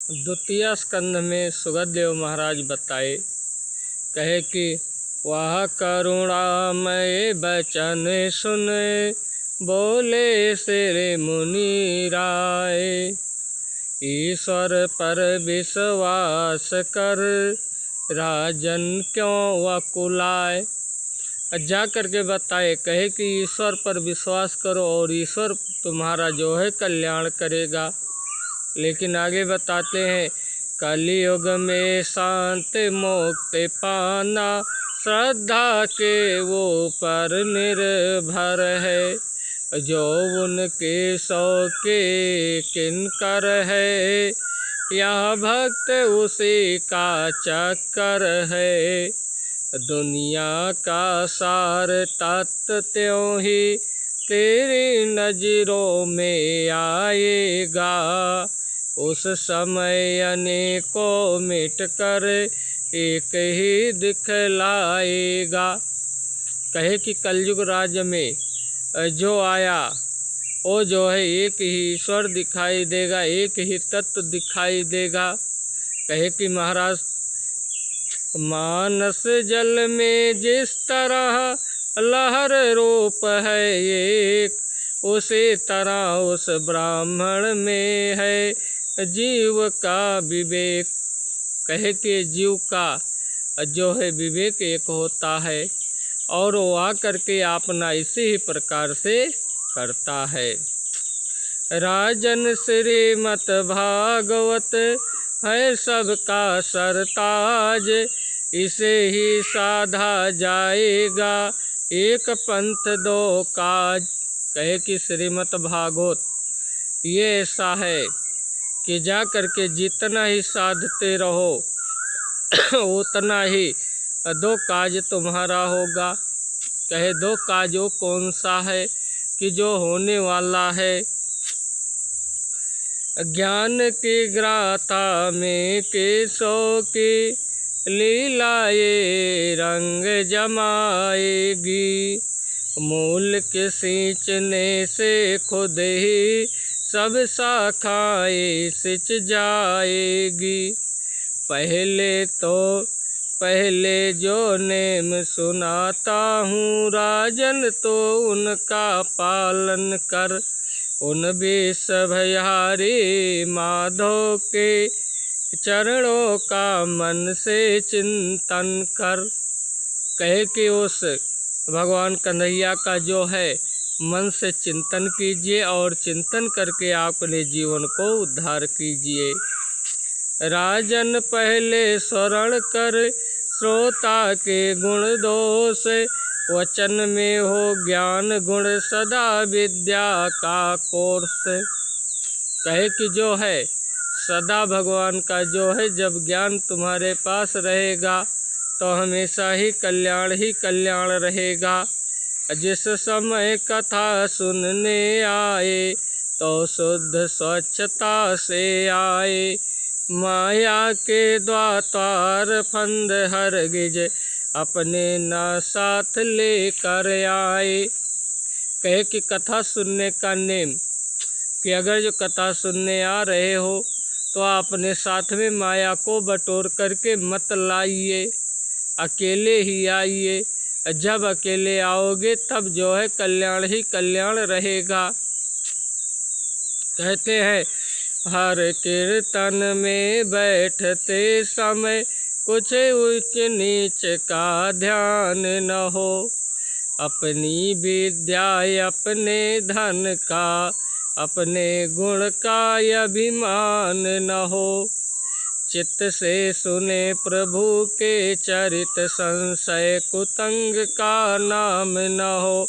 द्वितीय स्कंध में सुगदेव महाराज बताए, कहे कि वह करुणामय बचन सुन बोले श्री मुनि राय, ईश्वर पर विश्वास कर राजन क्यों वकुलाए। जा करके बताए, कहे कि ईश्वर पर विश्वास करो और ईश्वर तुम्हारा जो है कल्याण करेगा। लेकिन आगे बताते हैं, कलियुग में शांति मुक्ति पाना श्रद्धा के वो पर निर्भर है, जो उनके सौ के किनकर है, यह भक्त उसी का चक्कर है। दुनिया का सार तत्व त्यों ही तेरी नजरों में आएगा, उस समय अनेकों मिट कर एक ही दिखलाएगा। कहे कि कलयुग राज्य में जो आया वो जो है एक ही ईश्वर दिखाई देगा, एक ही तत्व दिखाई देगा। कहे कि महाराज, मानस जल में जिस तरह लहर रूप है एक, उसी तरह उस ब्राह्मण में है जीव का विवेक। कहे कि जीव का जो है विवेक एक होता है और वो आकर के अपना इसी ही प्रकार से करता है। राजन श्रीमद् भागवत है सबका सरताज, इसे ही साधा जाएगा एक पंथ दो काज। कहे कि श्रीमद् भागवत ये ऐसा है कि जा करके जितना ही साधते रहो उतना ही दो काज तुम्हारा होगा। कहे दो काज वो कौन सा है कि जो होने वाला है, ज्ञान की ग्राथा में केशों की लीला ये रंग जमाएगी, मूल के सींचने से खुद ही सब शाखाएं सिंच जाएगी। पहले जो नेम सुनाता हूँ राजन, तो उनका पालन कर, उन विष भयहारी माधव के चरणों का मन से चिंतन कर। कहे कि उस भगवान कन्हैया का जो है मन से चिंतन कीजिए और चिंतन करके अपने जीवन को उद्धार कीजिए। राजन पहले स्मरण कर श्रोता के गुण दोष, वचन में हो ज्ञान गुण सदा विद्या का कोर्स। कहे कि जो है सदा भगवान का जो है जब ज्ञान तुम्हारे पास रहेगा तो हमेशा ही कल्याण रहेगा। जिस समय कथा सुनने आए तो शुद्ध स्वच्छता से आए, माया के द्वार फंद हरगिज अपने न साथ लेकर आए। कहे कि कथा सुनने का नेम कि अगर जो कथा सुनने आ रहे हो तो अपने साथ में माया को बटोर करके मत लाइए, अकेले ही आइए। जब अकेले आओगे तब जो है कल्याण ही कल्याण रहेगा। कहते हैं, हर कीर्तन में बैठते समय कुछ ऊंच नीच का ध्यान न हो, अपनी विद्या अपने धन का अपने गुण का अभिमान न हो। चित्त से सुने प्रभु के चरित संशय कुतंग का नाम न हो,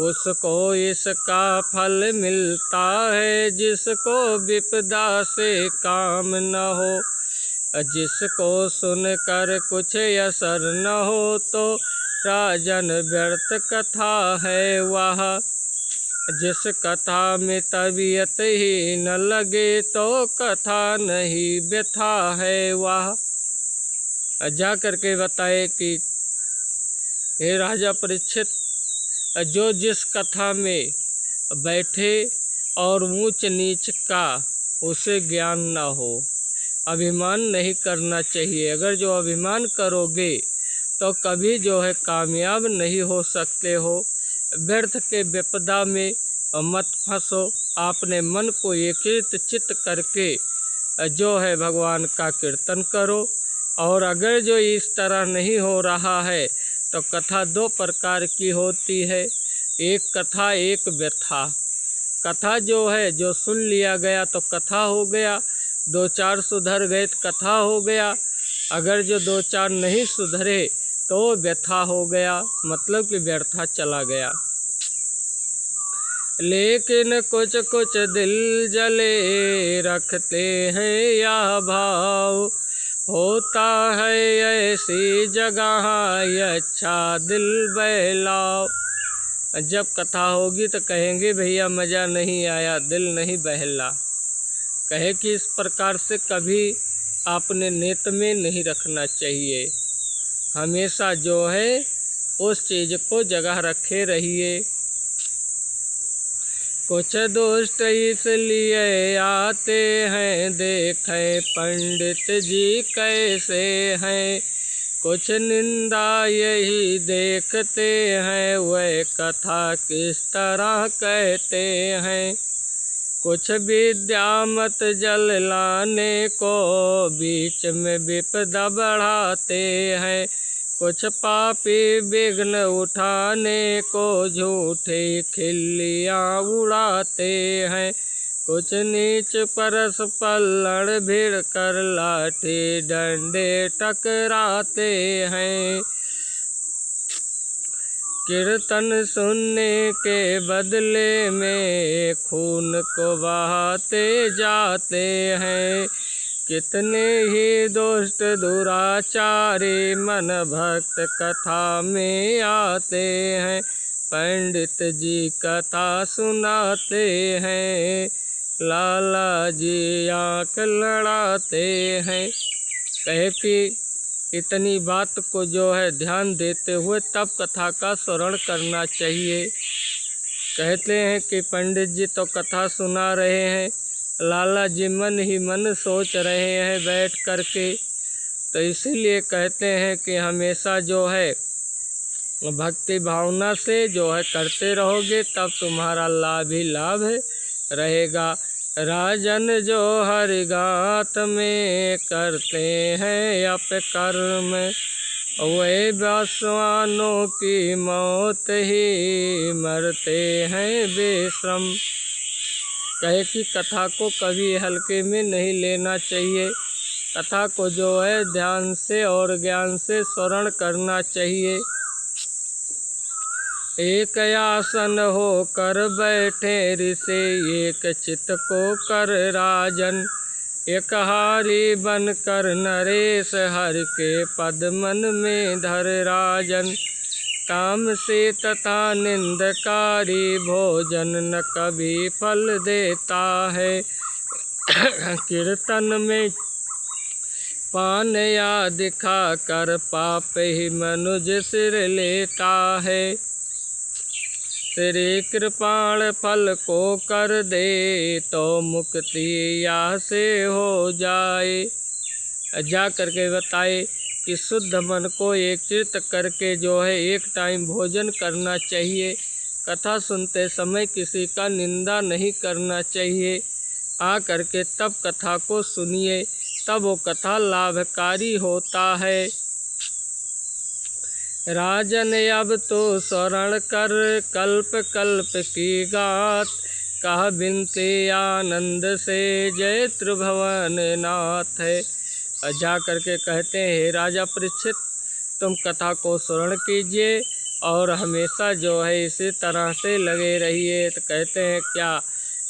उसको इसका फल मिलता है जिसको विपदा से काम न हो। जिसको सुनकर कुछ असर न हो तो राजन व्यर्थ कथा है वह, जिस कथा में तबीयत ही न लगे तो कथा नहीं व्यथा है वह। जा करके बताए कि हे राजा परीक्षित, जो जिस कथा में बैठे और ऊंच नीच का उसे ज्ञान न हो, अभिमान नहीं करना चाहिए। अगर जो अभिमान करोगे तो कभी जो है कामयाब नहीं हो सकते हो। व्यर्थ के विपदा में मत फंसो। आपने मन को एकीकृत चित्त करके जो है भगवान का कीर्तन करो। और अगर जो इस तरह नहीं हो रहा है तो कथा दो प्रकार की होती है, एक कथा एक व्यथा। कथा जो है जो सुन लिया गया तो कथा हो गया, दो चार सुधर गए तो कथा हो गया। अगर जो दो चार नहीं सुधरे तो व्यथा हो गया, मतलब कि व्यर्था चला गया। लेकिन कुछ कुछ दिल जले रखते हैं या भाव, होता है ऐसी जगह अच्छा दिल बहलाओ। जब कथा होगी तो कहेंगे भैया मज़ा नहीं आया, दिल नहीं बहला। कहे कि इस प्रकार से कभी आपने नेत में नहीं रखना चाहिए। हमेशा जो है उस चीज़ को जगह रखे रहिए। कुछ दुष्ट इसलिए आते हैं देखें पंडित जी कैसे हैं, कुछ निंदा यही देखते हैं वह कथा किस तरह कहते हैं। कुछ विद्या मत जल लाने को बीच में विपदा बढ़ाते हैं, कुछ पापी विघ्न उठाने को झूठे खिल्लियाँ उड़ाते हैं, कुछ नीच परस पल्लड़ भिड़ कर लाठी डंडे टकराते हैं। कीर्तन सुनने के बदले में खून को बहाते जाते हैं, कितने ही दुष्ट दुराचारी मन भक्त कथा में आते हैं, पंडित जी कथा सुनाते हैं, लाला जी आँख लड़ाते हैं। कहे कि इतनी बात को जो है ध्यान देते हुए तब कथा का श्रवण करना चाहिए। कहते हैं कि पंडित जी तो कथा सुना रहे हैं, लाला जी मन ही मन सोच रहे हैं बैठ करके। तो इसीलिए कहते हैं कि हमेशा जो है भक्ति भावना से जो है करते रहोगे तब तुम्हारा लाभ ही लाभ रहेगा। राजन जो हरि गात में करते हैं अपकर्म, वे बसवानों की मौत ही मरते हैं बेश्रम। कहे कि कथा को कभी हल्के में नहीं लेना चाहिए, कथा को जो है ध्यान से और ज्ञान से श्रवण करना चाहिए। एक आसन हो कर बैठे ऋषि एक चित्त को कर राजन, एक हारी बन कर नरेश हर के पद मन में धर राजन। काम से तथा निंदकारी भोजन न कभी फल देता है, कीर्तन में पान या दिखा कर पाप ही मनुज सिर लेता है। श्री कृपाण फल को कर दे तो मुक्ति या से हो जाए। जा करके बताए कि शुद्ध मन को एकत्रित करके जो है एक टाइम भोजन करना चाहिए। कथा सुनते समय किसी का निंदा नहीं करना चाहिए। आ करके तब कथा को सुनिए, तब वो कथा लाभकारी होता है। राजन अब तो शरण कर कल्प कल्प की गात, कह बिनती आनंद से जय त्रिभुवन नाथ है। जा करके कहते हैं हे राजा परीक्षित, तुम कथा को श्रवण कीजिए और हमेशा जो है इसी तरह से लगे रहिए। तो कहते हैं क्या,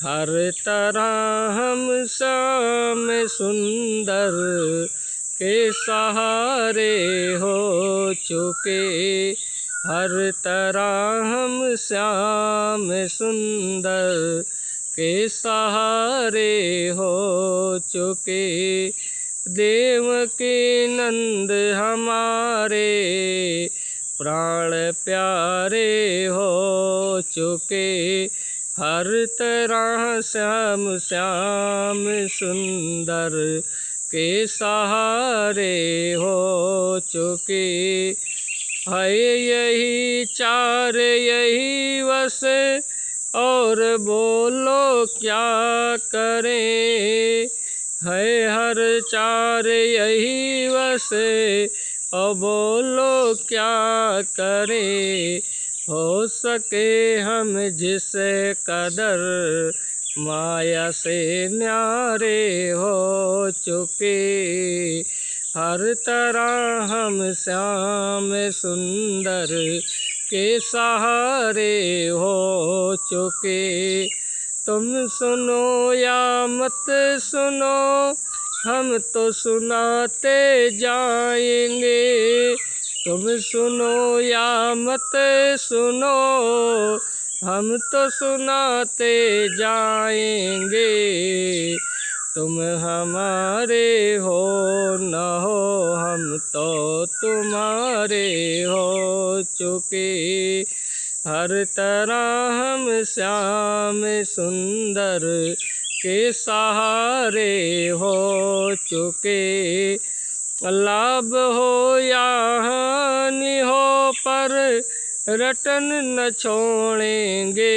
हर तरह हम श्याम सुंदर के सहारे हो चुके, हर तरह हम श्याम सुंदर के सहारे हो चुके। देवकी नंद हमारे प्राण प्यारे हो चुके, हर तरह श्याम श्याम सुंदर के सहारे हो चुके। है यही चार यही बस और बोलो क्या करें। है हर चार यही बस और बोलो क्या करें। हो सके हम जिस कदर माया से न्यारे हो चुके। हर तरह हम श्याम सुंदर के सहारे हो चुके। तुम सुनो या मत सुनो हम तो सुनाते जाएंगे। तुम सुनो या मत सुनो हम तो सुनाते जाएंगे। तुम हमारे हो न हो हम तो तुम्हारे हो चुके। हर तरह हम श्याम सुंदर के सहारे हो चुके। लाभ हो या हानि हो पर रटन न छोड़ेंगे।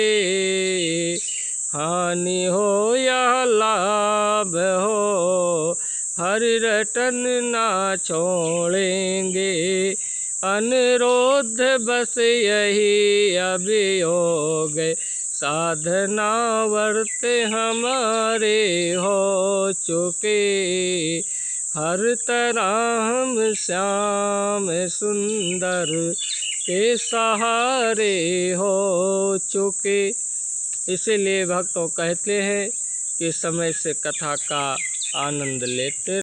हानि हो या लाभ हो हर रटन ना छोड़ेंगे। अनुरोध बस यही अभियोग साधना वर्त हमारे हो चुके। हर तरह हम श्याम सुंदर के सहारे हो चुके। इसीलिए भक्तों कहते हैं कि समय से कथा का आनंद लेते